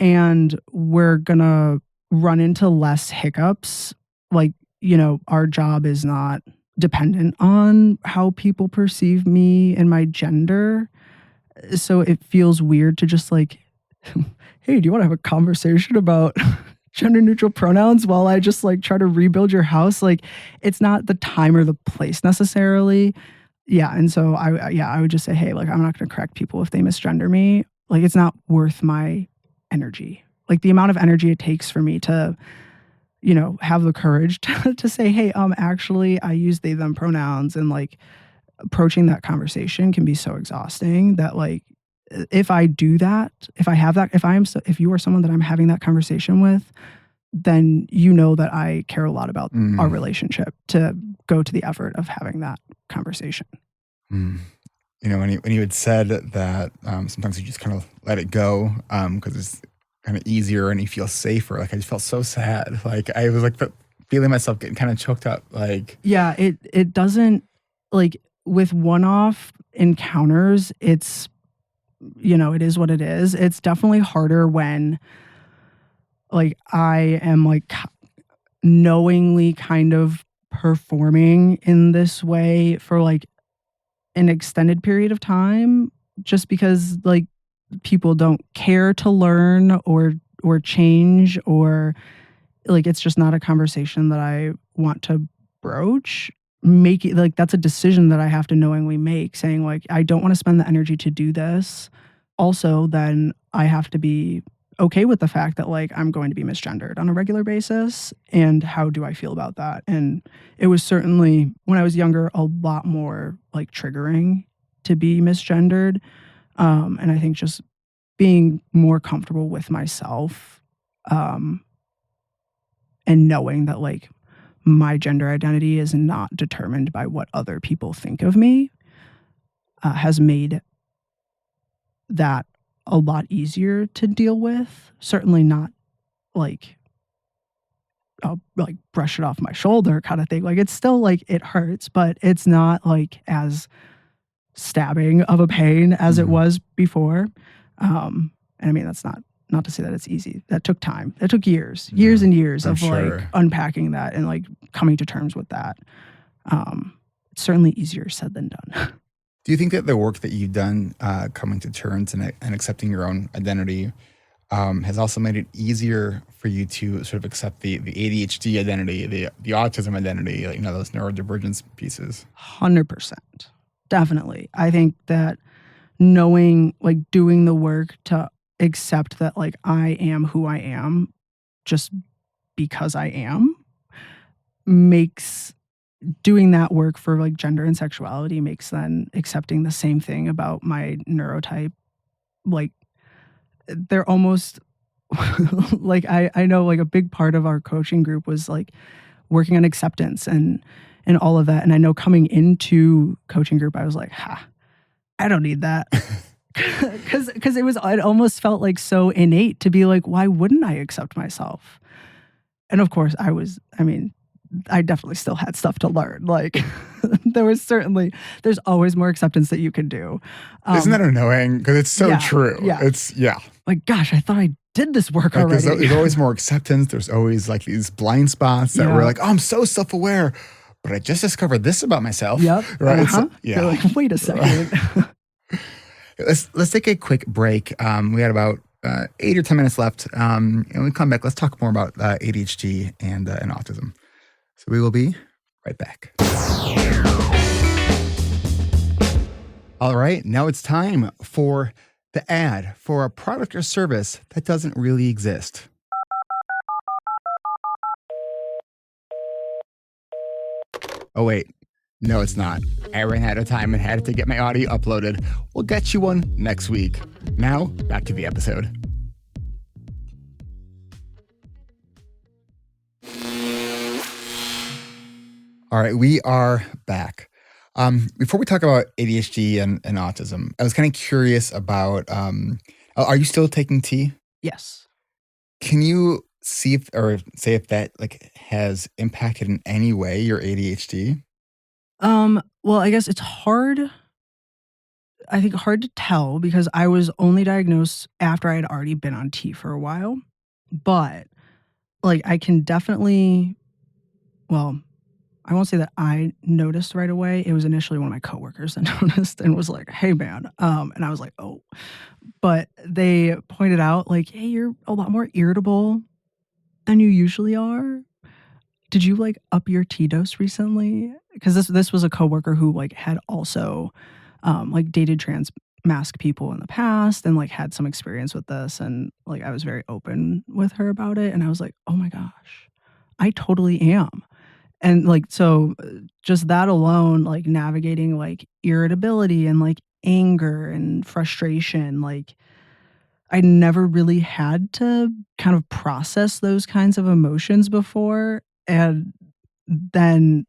And we're going to run into less hiccups. Like, our job is not dependent on how people perceive me and my gender. So it feels weird to just like, hey, do you want to have a conversation about gender neutral pronouns while I just like try to rebuild your house? Like, it's not the time or the place necessarily. Yeah. And so I would just say, hey, like, I'm not going to correct people if they misgender me. Like, it's not worth my energy. Like, the amount of energy it takes for me to, have the courage to say, hey, actually I use they, them pronouns, and like, approaching that conversation can be so exhausting that like, if I do that, if you are someone that I'm having that conversation with, then that I care a lot about our relationship to go to the effort of having that conversation. When you had said that sometimes you just kind of let it go because it's kind of easier and you feel safer. Like, I just felt so sad. Like, I was like feeling myself getting kind of choked up. Like, yeah, it doesn't, like, with one-off encounters, it's, it is what it is. It's definitely harder when like I am like knowingly kind of performing in this way for like an extended period of time, just because like people don't care to learn or change, or like, it's just not a conversation that I want to broach. Make it like, that's a decision that I have to knowingly make, saying like, I don't want to spend the energy to do this. Also, then I have to be okay with the fact that like, I'm going to be misgendered on a regular basis, and how do I feel about that? And it was certainly, when I was younger, a lot more like triggering to be misgendered. And I think just being more comfortable with myself, and knowing that like, my gender identity is not determined by what other people think of me, has made that a lot easier to deal with. Certainly not like, I'll like brush it off my shoulder kind of thing. Like, it's still like, it hurts, but it's not like as stabbing of a pain as it was before. And I mean, that's not to say that it's easy. That took time. That took years and years of like unpacking that and like coming to terms with that. It's certainly easier said than done. Do you think that the work that you've done coming to terms and accepting your own identity has also made it easier for you to sort of accept the ADHD identity, the autism identity, like, those neurodivergence pieces? 100%. Definitely. I think that knowing, like, doing the work to accept that like, I am who I am just because I am, makes doing that work for like gender and sexuality, makes then accepting the same thing about my neurotype. Like, they're almost like, I know like a big part of our coaching group was like working on acceptance and all of that. And I know coming into coaching group, I was like, I don't need that. Because it almost felt like so innate to be like, why wouldn't I accept myself? And of course I definitely still had stuff to learn. Like, there's always more acceptance that you can do. Isn't that annoying? Because it's so true. Yeah. It's, like, gosh, I thought I did this work like, already. There's always more acceptance. There's always like these blind spots that we're like, oh, I'm so self-aware, but I just discovered this about myself. Yep. Right. You're like, wait a second. Let's take a quick break. We had about 8 or 10 minutes left. And when we come back, let's talk more about ADHD and autism. So we will be right back. All right, now it's time for the ad for a product or service that doesn't really exist. Oh, wait. No, it's not. I ran out of time and had to get my audio uploaded. We'll get you one next week. Now, back to the episode. All right, we are back. Before we talk about ADHD and autism, I was kind of curious about, Are you still taking tea? Yes. Can you see if, or say if that like has impacted in any way your ADHD? Well, I guess it's hard. I think hard to tell because I was only diagnosed after I had already been on T for a while. But like I can definitely, well, I won't say that I noticed right away. It was initially one of my coworkers that noticed and was like, "Hey, man," and I was like, "Oh," but they pointed out like, "Hey, you're a lot more irritable than you usually are. Did you like up your T dose recently?" Because this was a coworker who like had also like dated trans mask people in the past and like had some experience with this, and like I was very open with her about it, and I was like, "Oh my gosh, I totally am." And like so just that alone, like navigating like irritability and like anger and frustration, like I never really had to kind of process those kinds of emotions before. And then,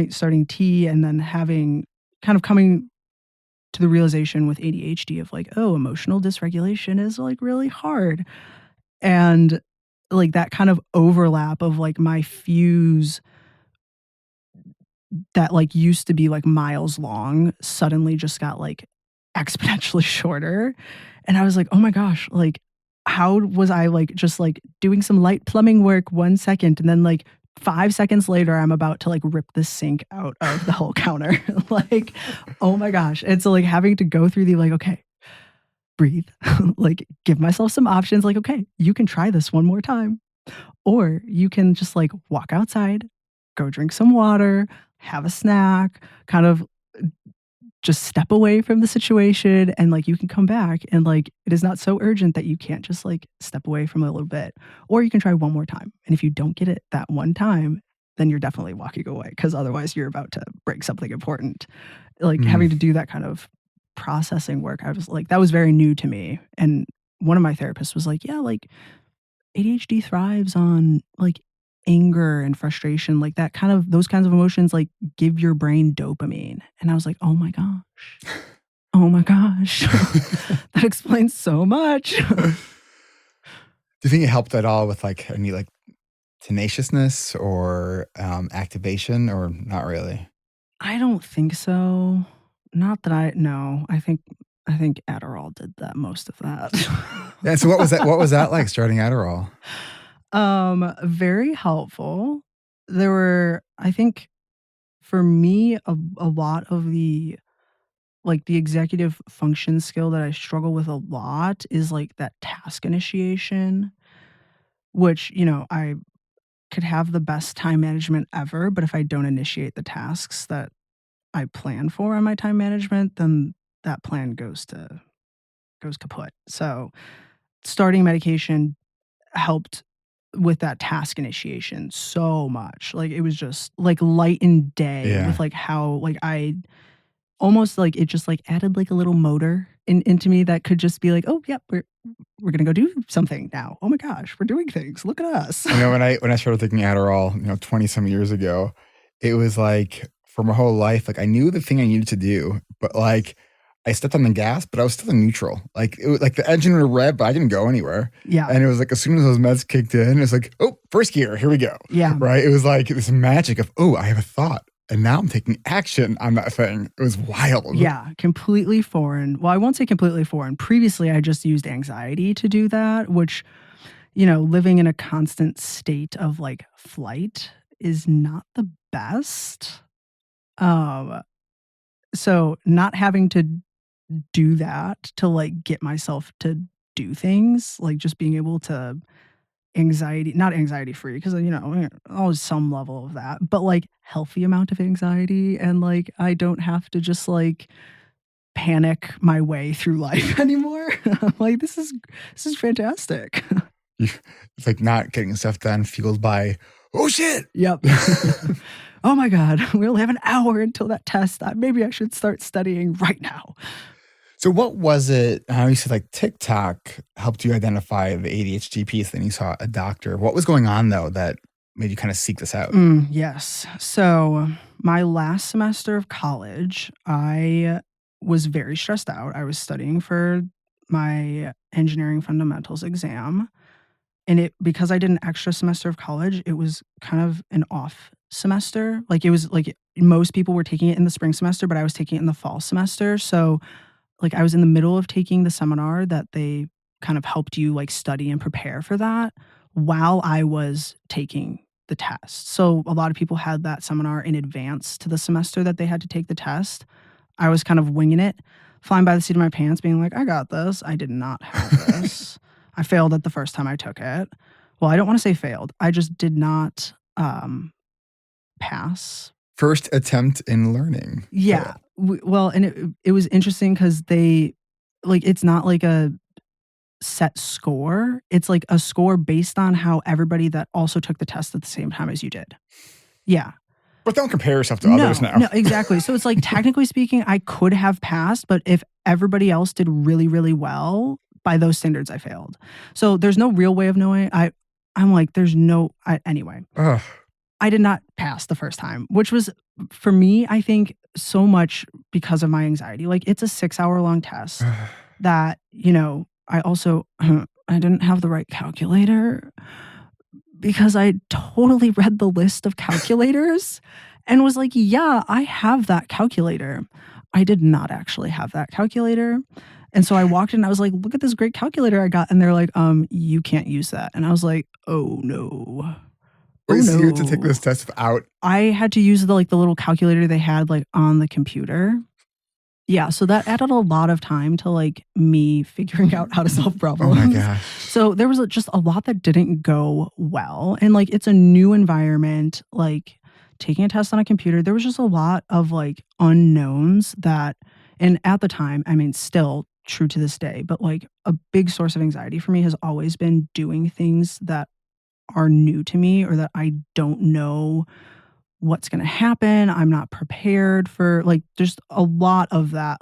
starting T and then having kind of coming to the realization with ADHD of like, oh, emotional dysregulation is like really hard. And like that kind of overlap of like my fuse that like used to be like miles long suddenly just got like exponentially shorter. And I was like, oh my gosh, like how was I like just like doing some light plumbing work 1 second and then like 5 seconds later I'm about to like rip the sink out of the whole counter. Like, oh my gosh. And so like having to go through the like, okay, breathe, like give myself some options, like, okay, you can try this one more time. Or you can just like walk outside, go drink some water, have a snack, kind of just step away from the situation and like you can come back and like it is not so urgent that you can't just like step away from it a little bit. Or you can try one more time. And if you don't get it that one time, then you're definitely walking away because otherwise you're about to break something important. Like having to do that kind of processing work, I was like, that was very new to me. And one of my therapists was like, yeah, like ADHD thrives on like anger and frustration, like that kind of those kinds of emotions like give your brain dopamine. And I was like, oh my gosh. Oh my gosh. That explains so much. Do you think it helped at all with like any like tenaciousness or activation or not really? I don't think so. Not that I no. I think Adderall did that most of that. Yeah. So what was that? What was that like starting Adderall? Very helpful. There were, I think, for me, a lot of the like the executive function skill that I struggle with a lot is like that task initiation, which, I could have the best time management ever, but if I don't initiate the tasks that I plan for on my time management, then that plan goes kaput. So starting medication helped with that task initiation so much. Like it was just like light and day Yeah. with like how like I almost like it just like added like a little motor into me that could just be like, oh yeah, we're gonna go do something now. Oh my gosh, we're doing things. Look at us. I know when I started taking Adderall, 20 some years ago, it was like for my whole life, like I knew the thing I needed to do, but like I stepped on the gas, but I was still in neutral. Like it was like the engine would rev, but I didn't go anywhere. Yeah. And it was like as soon as those meds kicked in, it's like, oh, first gear, here we go. Yeah. Right. It was like this magic of, oh, I have a thought. And now I'm taking action on that thing. It was wild. Yeah, completely foreign. Well, I won't say completely foreign. Previously, I just used anxiety to do that, which, living in a constant state of like flight is not the best. So not having to do that to like get myself to do things, like just being able to not anxiety free because always some level of that, but like healthy amount of anxiety, and like I don't have to just like panic my way through life anymore. I'm like, this is fantastic. It's like not getting stuff done fueled by, oh shit. Yep. Oh my God, we only have an hour until that test. Maybe I should start studying right now. So what was it? You said like TikTok helped you identify the ADHD piece, then you saw a doctor. What was going on though that made you kind of seek this out? Yes. So my last semester of college, I was very stressed out. I was studying for my engineering fundamentals exam. And because I did an extra semester of college, it was kind of an off semester. Like, it was like most people were taking it in the spring semester, but I was taking it in the fall semester. So, like, I was in the middle of taking the seminar that they kind of helped you, like, study and prepare for that while I was taking the test. So, a lot of people had that seminar in advance to the semester that they had to take the test. I was kind of winging it, flying by the seat of my pants, being like, "I got this." I did not have this. I failed it the first time I took it. Well, I don't wanna say failed. I just did not, pass. First attempt in learning. Yeah. Well, and it was interesting because it's not like a set score. It's like a score based on how everybody that also took the test at the same time as you did. Yeah. But don't compare yourself to others now. No, exactly. So it's like, technically speaking, I could have passed, but if everybody else did really, really well, by those standards, I failed. So there's no real way of knowing. I'm like, anyway. Ugh. I did not pass the first time, which was, for me, I think, so much because of my anxiety. Like, it's a 6-hour-long test that, I also, I didn't have the right calculator because I totally read the list of calculators and was like, yeah, I have that calculator. I did not actually have that calculator. And so I walked in and I was like, look at this great calculator I got. And they're like, you can't use that. And I was like, oh no. Wait, so you had to take this test without? I had to use the little calculator they had on the computer. Yeah, so that added a lot of time to me figuring out how to solve problems. Oh my gosh. So there was just a lot that didn't go well. And it's a new environment, taking a test on a computer. There was just a lot of unknowns and at the time, I mean, still true to this day, but a big source of anxiety for me has always been doing things that are new to me or that I don't know what's going to happen. I'm not prepared for just a lot of that.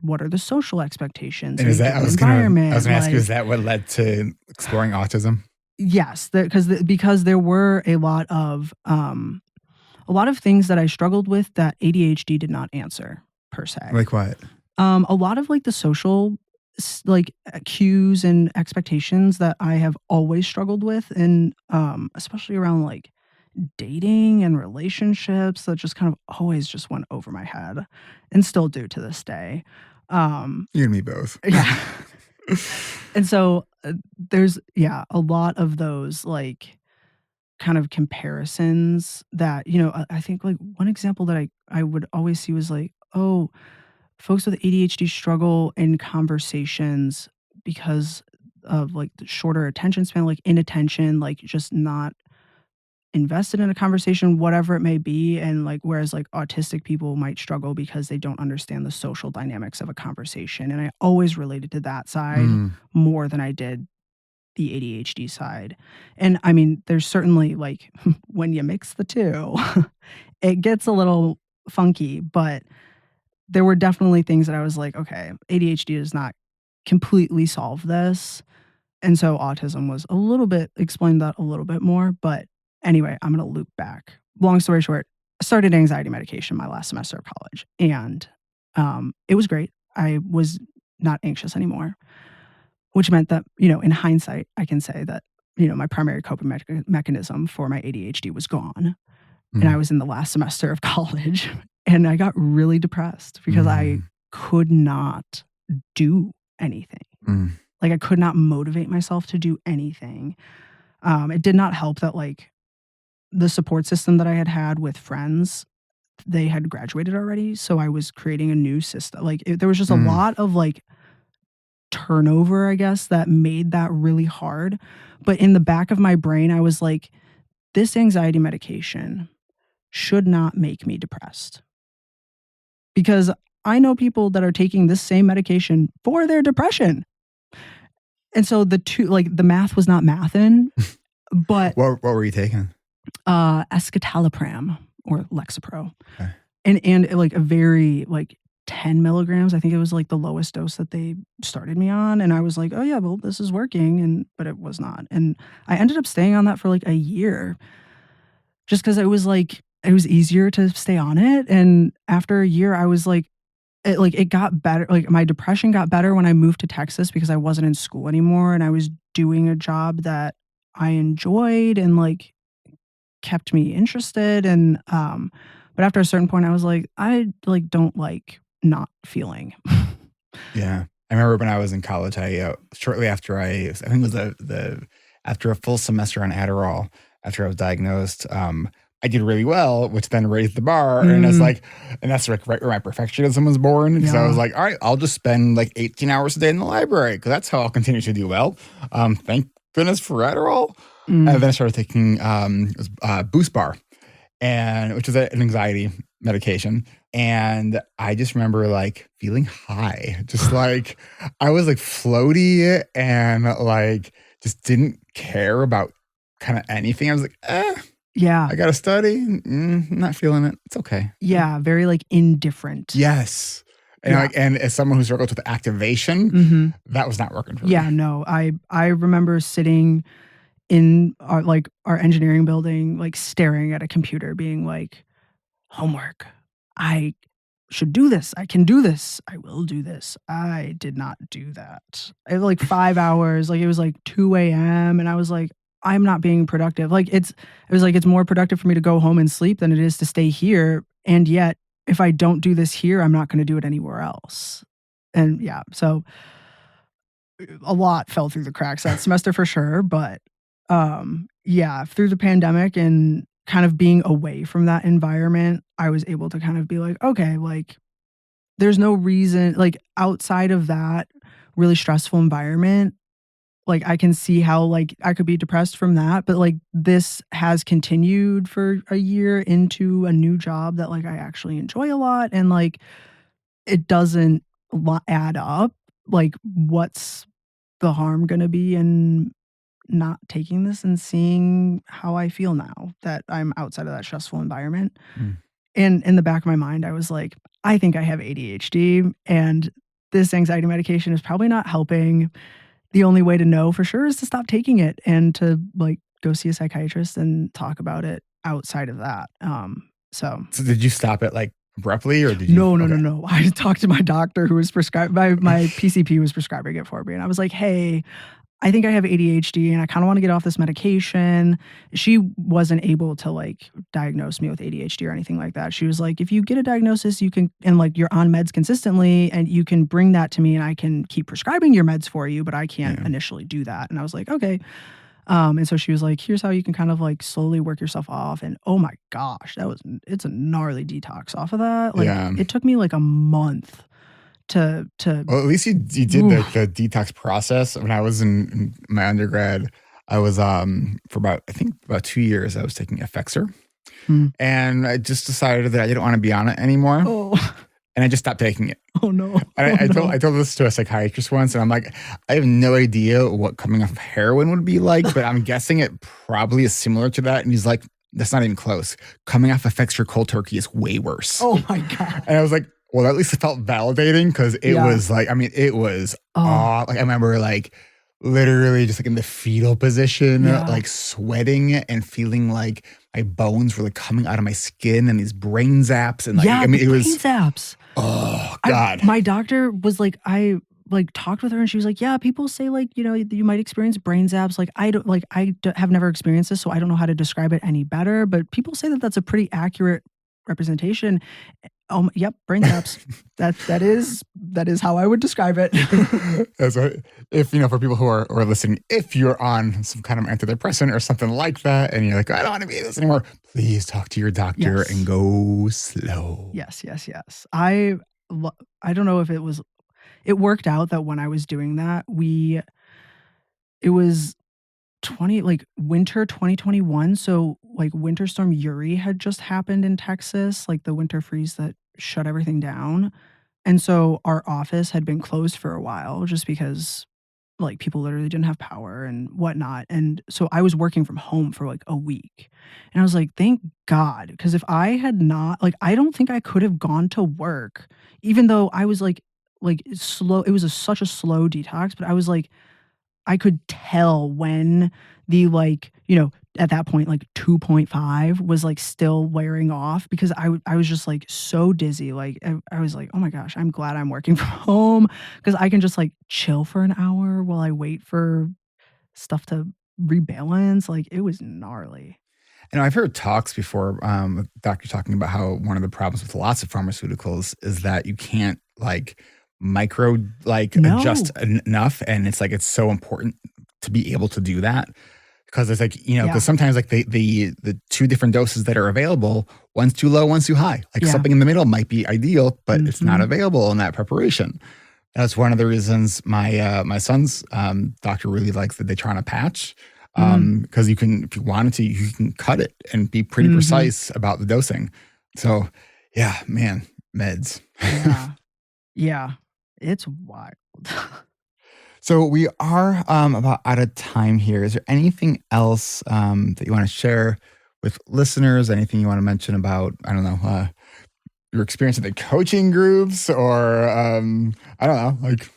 What are the social expectations? And is that, I was going to ask you, is that what led to exploring autism? Yes, because there were a lot of things that I struggled with that ADHD did not answer per se. Like what? A lot of the social cues and expectations that I have always struggled with, and especially around dating and relationships, that just kind of always just went over my head and still do to this day. You and me both. Yeah. And so there's a lot of those kind of comparisons that, I think one example that I would always see was folks with ADHD struggle in conversations because of the shorter attention span, inattention, just not invested in a conversation, whatever it may be. And whereas autistic people might struggle because they don't understand the social dynamics of a conversation. And I always related to that side more than I did the ADHD side. And I mean, there's certainly when you mix the two, it gets a little funky, but there were definitely things that I was like, okay, ADHD does not completely solve this. And so autism was explained that a little bit more. But anyway, I'm going to loop back. Long story short, I started anxiety medication my last semester of college. And it was great. I was not anxious anymore, which meant that, in hindsight, I can say that, my primary coping mechanism for my ADHD was gone. And I was in the last semester of college. And I got really depressed because I could not do anything. I could not motivate myself to do anything. It did not help that the support system that I had with friends, they had graduated already. So I was creating a new system. There was just a lot of turnover, I guess, that made that really hard. But in the back of my brain, I was like, this anxiety medication should not make me depressed. Because I know people that are taking this same medication for their depression. And so the math was not mathin', but what were you taking? Escitalopram or Lexapro. Okay. And a very 10 milligrams. I think it was the lowest dose that they started me on. And I was like, oh yeah, well, this is working. But it was not. And I ended up staying on that for a year just because it was easier to stay on it. And after a year, I was it got better. Like, my depression got better when I moved to Texas because I wasn't in school anymore and I was doing a job that I enjoyed and, like, kept me interested, and, but after a certain point, I was like, "I, like, don't like not feeling." Yeah. I remember when I was in college, shortly after I think it was after a full semester on Adderall, after I was diagnosed, I did really well, which then raised the bar. And it's Mm, like, and that's like right where my perfectionism was born. Because I was yeah. like, all right, I'll just spend like 18 hours a day in the library because that's how I'll continue to do well. Thank goodness for Adderall. And Mm, then I started taking it was, Boost Bar, and which is an anxiety medication. And I just remember like feeling high, just like I was like floaty and like just didn't care about kind of anything. I was like, yeah. I got to study. Not feeling it. It's okay. Yeah, very, like, indifferent. Yes. And Yeah. like, and as someone who struggles with activation, Mhm. that was not working for me. Yeah, no, I remember sitting in our engineering building, like, staring at a computer being like, "Homework. I should do this. I can do this. I will do this." I did not do that. I had, like, 5 hours, like, it was, like, 2 a.m., and I was like, "I'm not being productive." Like, it was like, it's more productive for me to go home and sleep than it is to stay here, and yet, if I don't do this here, I'm not gonna do it anywhere else. And, yeah, so a lot fell through the cracks that semester for sure, but, yeah, through the pandemic and kind of being away from that environment, I was able to kind of be like, "Okay, like, there's no reason," like, outside of that really stressful environment, like, I can see how, like, I could be depressed from that, but, like, this has continued for a year into a new job that, like, I actually enjoy a lot, and, like, it doesn't add up. Like, what's the harm gonna be in not taking this and seeing how I feel now that I'm outside of that stressful environment? Mm. And in the back of my mind, I was like, "I think I have ADHD, and this anxiety medication is probably not helping. The only way to know for sure is to stop taking it and to, like, go see a psychiatrist and talk about it outside of that." So So did you stop it like abruptly or did you? no, no, no, Okay. no. I talked to my doctor who was prescribed my PCP was prescribing it for me, and I was like, "Hey, I think I have ADHD and I kinda wanna get off this medication." She wasn't able to, like, diagnose me with ADHD or anything like that. She was like, "If you get a diagnosis, you can and, like, you're on meds consistently, and you can bring that to me and I can keep prescribing your meds for you, but I can't Yeah. initially do that." And I was like, "Okay." And so she was like, "Here's how you can kind of, like, slowly work yourself off," and oh my gosh, it's a gnarly detox off of that. Like, Yeah. it took me, like, a month to Well, at least you did oof. the detox process. When I was in my undergrad, I was for about I think about 2 years I was taking Effexor, Mm. and I just decided that I didn't want to be on it anymore, Oh, and I just stopped taking it. oh no, And oh I no. told this to a psychiatrist once, and I'm like, I have no idea what coming off of heroin would be like, but I'm guessing it probably is similar to that. And he's like, that's not even close. Coming off Effexor cold turkey is way worse. Oh my god. And I was like, well, at least it felt validating because it Yeah. was like, I mean, it was Oh, like I remember like literally just like in the fetal position, yeah. like sweating and feeling like my bones were like coming out of my skin and these brain zaps. And like, Yeah, I the mean, it brain was, zaps. oh I God. My doctor was like I, like, talked with her and she was like, "Yeah, people say, like, you might experience brain zaps." Like, have never experienced this, so I don't know how to describe it any better, but people say that that's a pretty accurate representation. Yep, brain zaps. That is how I would describe it. So if for people who are listening, if you're on some kind of antidepressant or something like that, and you're like, I don't want to be this anymore, please talk to your doctor and Yes. go slow. Yes, yes, yes. I don't know if it worked out that when I was doing that, it was winter 2021, so, like, Winter Storm Uri had just happened in Texas, like, the winter freeze that shut everything down, and so our office had been closed for a while just because, like, people literally didn't have power and whatnot, and so I was working from home for, like, a week, and I was like, "Thank God," because if I had not, like, I don't think I could have gone to work even though I was, slow. It was such a slow detox, but I was like, I could tell when the, at that point, like 2.5 was like still wearing off because I was just like so dizzy. Like I was like, oh my gosh, I'm glad I'm working from home because I can just like chill for an hour while I wait for stuff to rebalance. Like it was gnarly. And I've heard talks before, with doctors talking about how one of the problems with lots of pharmaceuticals is that you can't like micro adjust enough, and it's like it's so important to be able to do that because it's like because sometimes like the two different doses that are available, one's too low, one's too high. Like something in the middle might be ideal, but it's not available in that preparation. That's one of the reasons my son's doctor really likes the Daytrana patch. Because you can, if you wanted to, you can cut it and be pretty precise about the dosing. So yeah, man, meds. Yeah, it's wild. So we are about out of time here. Is there anything else that you want to share with listeners? Anything you want to mention about, I don't know, your experience at the coaching groups or I don't know, like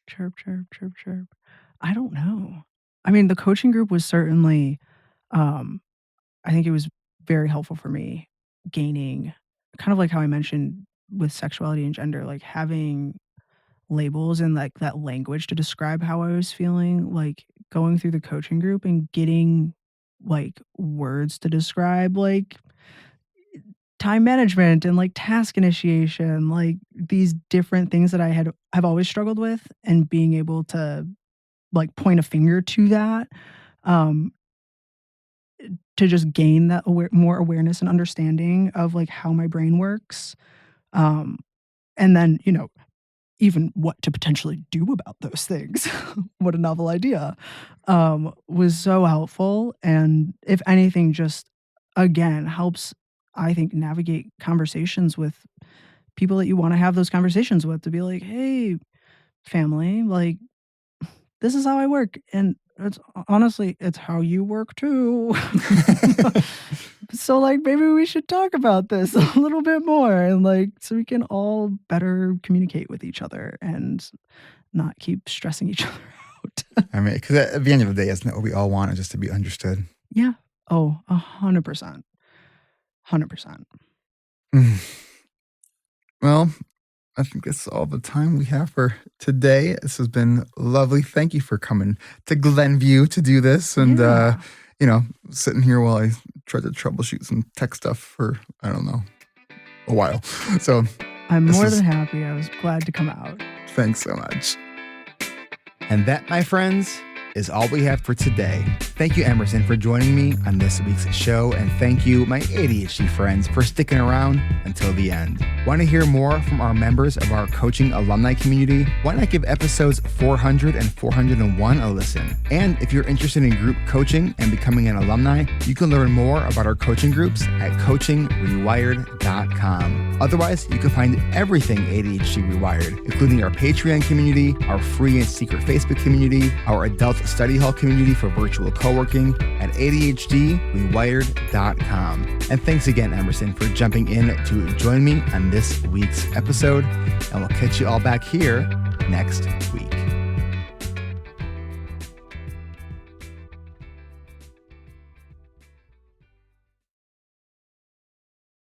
chirp. I don't know. I mean, the coaching group was certainly, I think it was very helpful for me gaining kind of like how I mentioned with sexuality and gender, like having labels and like that language to describe how I was feeling, like going through the coaching group and getting like words to describe like time management and like task initiation, like these different things that have always struggled with, and being able to like point a finger to that, to just gain that more awareness and understanding of like how my brain works. And then, even what to potentially do about those things. What a novel idea. Was so helpful. And if anything, just again, helps, I think, navigate conversations with people that you want to have those conversations with, to be like, hey, family, like, this is how I work. And it's honestly, it's how you work too. So like, maybe we should talk about this a little bit more, and like, so we can all better communicate with each other and not keep stressing each other out. I mean, because at the end of the day, isn't it what we all want, is just to be understood? Yeah. Oh, 100%. 100%. Well, I think that's all the time we have for today. This has been lovely. Thank you for coming to Glenview to do this. And, sitting here while I tried to troubleshoot some tech stuff for, I don't know, a while. So I'm more than happy. I was glad to come out. Thanks so much. And that, my friends, is all we have for today. Thank you, Emerson, for joining me on this week's show, and thank you, my ADHD friends, for sticking around until the end. Want to hear more from our members of our coaching alumni community? Why not give episodes 400 and 401 a listen? And if you're interested in group coaching and becoming an alumni, you can learn more about our coaching groups at coachingrewired.com. Otherwise, you can find everything ADHD Rewired, including our Patreon community, our free and secret Facebook community, our adult study hall community for virtual co-working at ADHDrewired.com. And thanks again, Emerson, for jumping in to join me on this week's episode. And we'll catch you all back here next week.